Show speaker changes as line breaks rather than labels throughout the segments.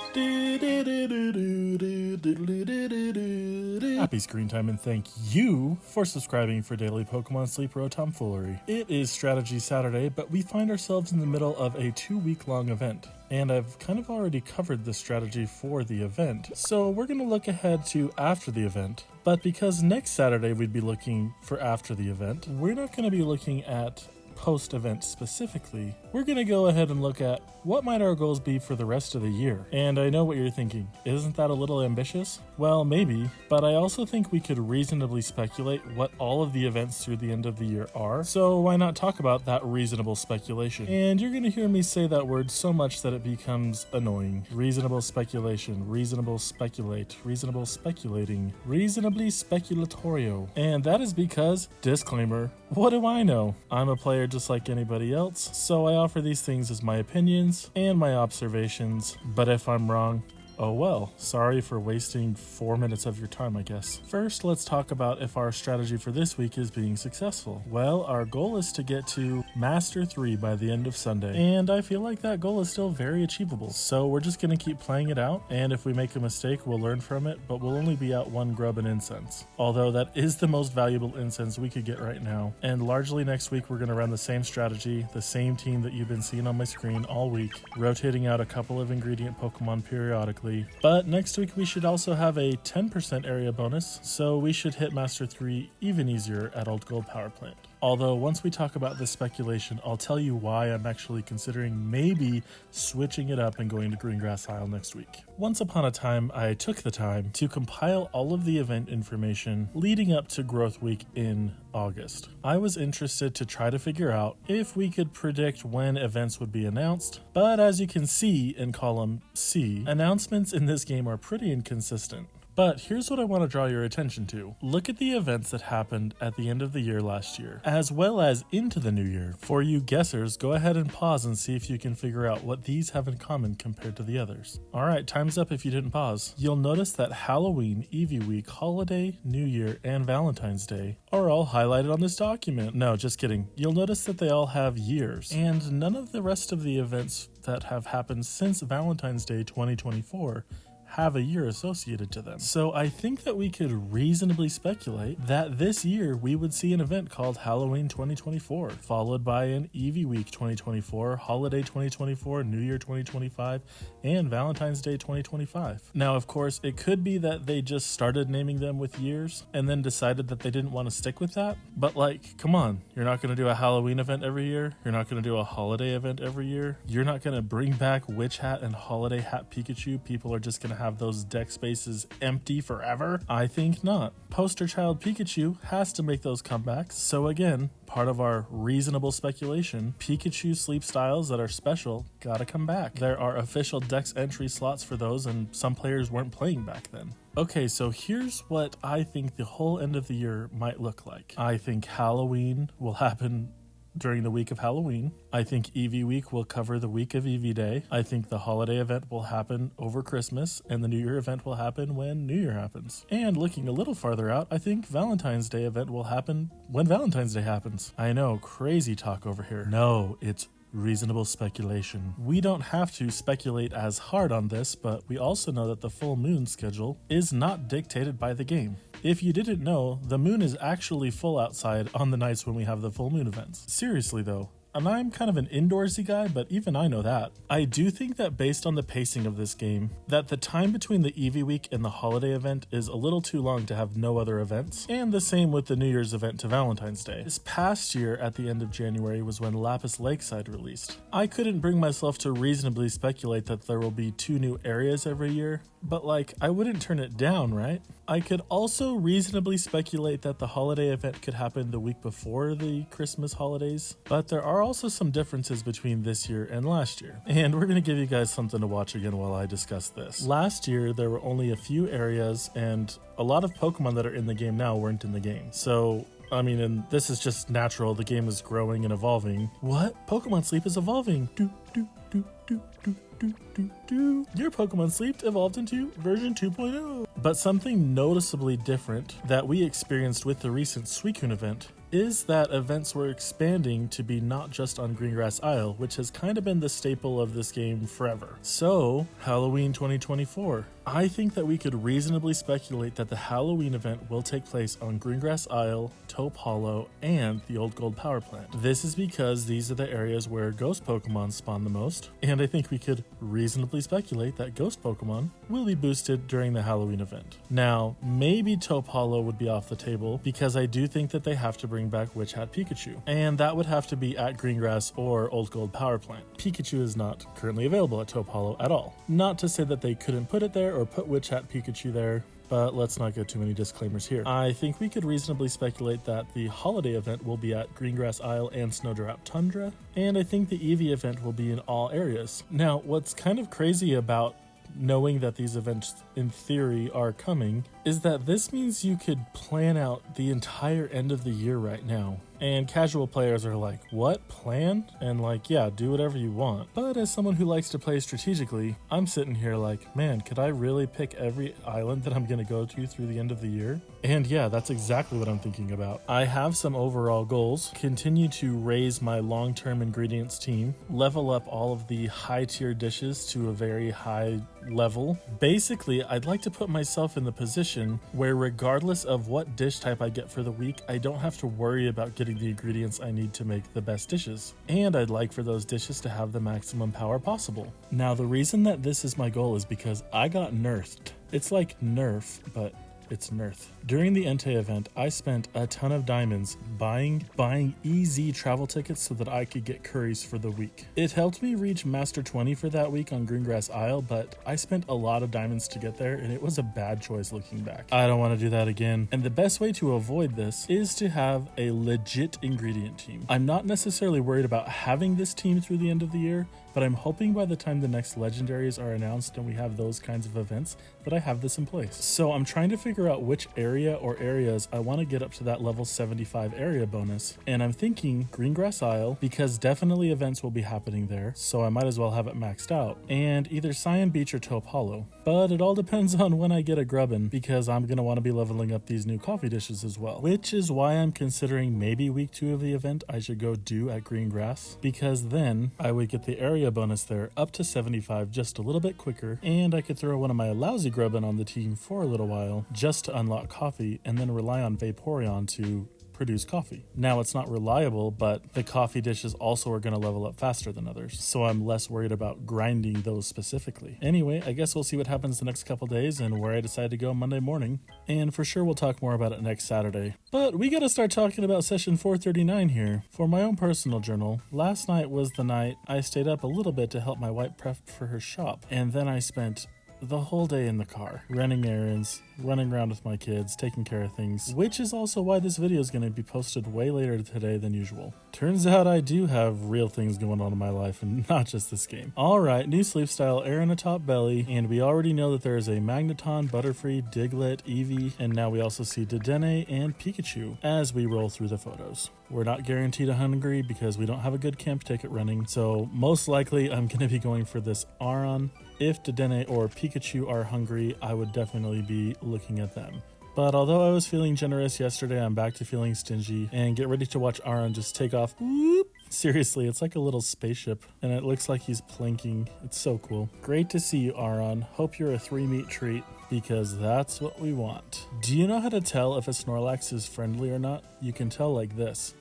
Happy screen time, and thank you for subscribing for daily Pokemon Sleep Row tomfoolery. It is Strategy Saturday, but we find ourselves in the middle of a 2-week-long event. And I've kind of already covered the strategy for the event, so we're going to look ahead to after the event. But because next Saturday we'd be looking for after the event, we're not going to be looking at post-event specifically. We're going to go ahead and look at what might our goals be for the rest of the year. And I know what you're thinking, isn't that a little ambitious? Well, maybe, but I also think we could reasonably speculate what all of the events through the end of the year are, so why not talk about that reasonable speculation? And you're going to hear me say that word so much that it becomes annoying. Reasonable speculation, reasonable speculate, reasonable speculating, reasonably speculatorio. And that is because, disclaimer, what do I know? I'm a player just like anybody else, so I offer these things as my opinions and my observations, but if I'm wrong, oh well, sorry for wasting 4 minutes of your time, I guess. First, let's talk about if our strategy for this week is being successful. Well, our goal is to get to Master 3 by the end of Sunday, and I feel like that goal is still very achievable. So we're just going to keep playing it out, and if we make a mistake, we'll learn from it, but we'll only be out 1 Grubbin incense. Although that is the most valuable incense we could get right now. And largely next week, we're going to run the same strategy, the same team that you've been seeing on my screen all week, rotating out a couple of ingredient Pokemon periodically. But next week we should also have a 10% area bonus, so we should hit Master 3 even easier at Old Gold Power Plant. Although once we talk about this speculation, I'll tell you why I'm actually considering maybe switching it up and going to Greengrass Isle next week. Once upon a time, I took the time to compile all of the event information leading up to Growth Week in August. I was interested to try to figure out if we could predict when events would be announced, but as you can see in column C, announcements in this game are pretty inconsistent. But here's what I want to draw your attention to. Look at the events that happened at the end of the year last year, as well as into the new year. For you guessers, go ahead and pause and see if you can figure out what these have in common compared to the others. Alright, time's up if you didn't pause. You'll notice that Halloween, Eevee Week, Holiday, New Year, and Valentine's Day are all highlighted on this document. No, just kidding. You'll notice that they all have years, and none of the rest of the events that have happened since Valentine's Day 2024 have a year associated to them. So I think that we could reasonably speculate that this year we would see an event called Halloween 2024, followed by an Eevee Week 2024, Holiday 2024, New Year 2025, and Valentine's Day 2025. Now, of course, it could be that they just started naming them with years and then decided that they didn't want to stick with that. But like, come on, you're not going to do a Halloween event every year. You're not going to do a holiday event every year. You're not going to bring back Witch Hat and Holiday Hat Pikachu. People are just going to have those deck spaces empty forever? I think not. Poster child Pikachu has to make those comebacks. So again, part of our reasonable speculation, Pikachu sleep styles that are special gotta come back. There are official Dex entry slots for those, and some players weren't playing back then. Okay, so here's what I think the whole end of the year might look like. I think Halloween will happen during the week of Halloween. I think Eevee Week will cover the week of Eevee Day. I think the holiday event will happen over Christmas, and the New Year event will happen when New Year happens. And looking a little farther out, I think Valentine's Day event will happen when Valentine's Day happens. I know, crazy talk over here. No, it's reasonable speculation. We don't have to speculate as hard on this, but we also know that the full moon schedule is not dictated by the game. If you didn't know, the moon is actually full outside on the nights when we have the full moon events. Seriously though, and I'm kind of an indoorsy guy, but even I know that. I do think that based on the pacing of this game, that the time between the Eevee Week and the holiday event is a little too long to have no other events, and the same with the New Year's event to Valentine's Day. This past year at the end of January was when Lapis Lakeside released. I couldn't bring myself to reasonably speculate that there will be 2 new areas every year, but like, I wouldn't turn it down, right? I could also reasonably speculate that the holiday event could happen the week before the Christmas holidays, but there are also some differences between this year and last year, and we're going to give you guys something to watch again while I discuss this. Last year, there were only a few areas, and a lot of Pokemon that are in the game now weren't in the game. So I mean, and this is just natural. The game is growing and evolving. What? Pokemon Sleep is evolving. Your Pokemon Sleep evolved into version 2.0. But something noticeably different that we experienced with the recent Suicune event is that events were expanding to be not just on Greengrass Isle, which has kind of been the staple of this game forever. So, Halloween 2024. I think that we could reasonably speculate that the Halloween event will take place on Greengrass Isle, Taupe Hollow, and the Old Gold Power Plant. This is because these are the areas where ghost Pokemon spawn the most, and I think we could reasonably speculate that ghost Pokemon will be boosted during the Halloween event. Now, maybe Taupe Hollow would be off the table because I do think that they have to bring back Witch Hat Pikachu, and that would have to be at Greengrass or Old Gold Power Plant. Pikachu is not currently available at Taupe Hollow at all. Not to say that they couldn't put it there or put Witch Hat Pikachu there, but let's not get too many disclaimers here. I think we could reasonably speculate that the holiday event will be at Greengrass Isle and Snowdrop Tundra, and I think the Eevee event will be in all areas. Now, what's kind of crazy about knowing that these events in theory are coming is that this means you could plan out the entire end of the year right now. And casual players are like, what, plan? And like, yeah, do whatever you want. But as someone who likes to play strategically, I'm sitting here like, man, could I really pick every island that I'm gonna go to through the end of the year? And yeah, that's exactly what I'm thinking about. I have some overall goals: continue to raise my long-term ingredients team, level up all of the high tier dishes to a very high level. Basically, I'd like to put myself in the position where regardless of what dish type I get for the week, I don't have to worry about getting the ingredients I need to make the best dishes. And I'd like for those dishes to have the maximum power possible. Now, the reason that this is my goal is because I got nerfed. It's like Nerf, but it's Nerf. During the Entei event, I spent a ton of diamonds buying EZ travel tickets so that I could get curries for the week. It helped me reach Master 20 for that week on Greengrass Isle, but I spent a lot of diamonds to get there, and it was a bad choice looking back. I don't want to do that again. And the best way to avoid this is to have a legit ingredient team. I'm not necessarily worried about having this team through the end of the year, but I'm hoping by the time the next legendaries are announced and we have those kinds of events that I have this in place. So I'm trying to figure out which area or areas I want to get up to that level 75 area bonus. And I'm thinking Greengrass Isle, because definitely events will be happening there, so I might as well have it maxed out, and either Cyan Beach or Taupe Hollow. But it all depends on when I get a Grubbin, because I'm going to want to be leveling up these new coffee dishes as well. Which is why I'm considering maybe week 2 of the event I should go do at Greengrass, because then I would get the area bonus there up to 75 just a little bit quicker, and I could throw one of my lousy Grubbin on the team for a little while just to unlock coffee, and then rely on Vaporeon to produce coffee. Now, it's not reliable, but the coffee dishes also are going to level up faster than others, so I'm less worried about grinding those specifically. Anyway, I guess we'll see what happens the next couple days and where I decide to go Monday morning, and for sure we'll talk more about it next Saturday. But we gotta start talking about session 439 here. For my own personal journal, last night was the night I stayed up a little bit to help my wife prep for her shop, and then I spent the whole day in the car, running errands, running around with my kids, taking care of things, which is also why this video is going to be posted way later today than usual. Turns out I do have real things going on in my life and not just this game. Alright, new sleep style, Aron atop belly, and we already know that there is a Magneton, Butterfree, Diglett, Eevee, and now we also see Dedenne and Pikachu as we roll through the photos. We're not guaranteed a hungry because we don't have a good camp ticket running, so most likely I'm going to be going for this Aron. If Dedenne or Pikachu are hungry, I would definitely be looking at them. But although I was feeling generous yesterday, I'm back to feeling stingy, and get ready to watch Aron just take off. Whoop. Seriously, it's like a little spaceship, and it looks like he's plinking. It's so cool. Great to see you, Aron. Hope you're a 3-meat treat, because that's what we want. Do you know how to tell if a Snorlax is friendly or not? You can tell like this.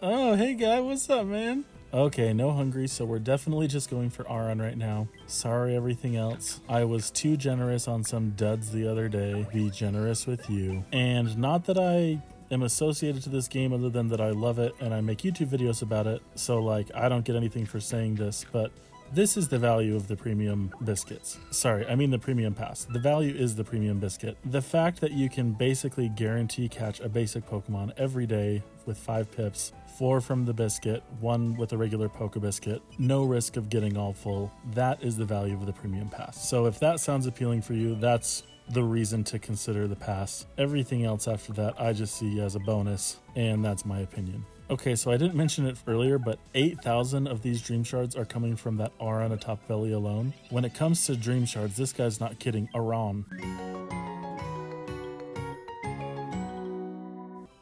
Oh, hey guy, what's up, man? Okay, no hungry, so we're definitely just going for Aron right now. Sorry everything else. I was too generous on some duds the other day. Be generous with you. And not that I am associated to this game other than that I love it and I make YouTube videos about it, so like I don't get anything for saying this, but this is the value of the premium biscuits. Sorry, I mean the premium pass. The value is the premium biscuit. The fact that you can basically guarantee catch a basic Pokemon every day with 5 pips, 4 from the biscuit, 1 with a regular Pokebiscuit, no risk of getting all full. That is the value of the premium pass. So if that sounds appealing for you, that's the reason to consider the pass. Everything else after that I just see as a bonus, and that's my opinion. Okay, so I didn't mention it earlier, but 8,000 of these Dream Shards are coming from that Aron atop belly alone. When it comes to Dream Shards, this guy's not kidding. Aron.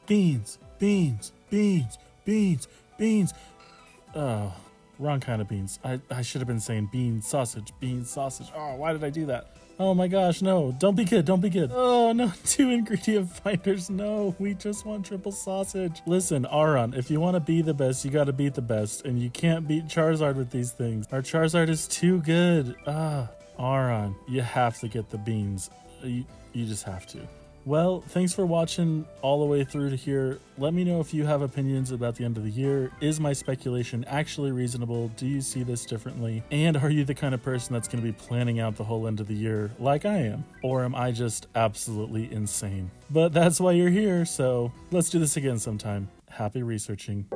Beans, beans, beans, beans, beans. Oh, wrong kind of beans. I should have been saying beans, sausage, beans, sausage. Oh, why did I do that? Oh my gosh, no. Don't be good, don't be good. Oh no, 2 ingredient finders. No, we just want triple sausage. Listen, Aron, if you want to be the best, you got to beat the best. And you can't beat Charizard with these things. Our Charizard is too good. Aron, you have to get the beans. You just have to. Well, thanks for watching all the way through to here. Let me know if you have opinions about the end of the year. Is my speculation actually reasonable? Do you see this differently? And are you the kind of person that's going to be planning out the whole end of the year like I am? Or am I just absolutely insane? But that's why you're here, so let's do this again sometime. Happy researching.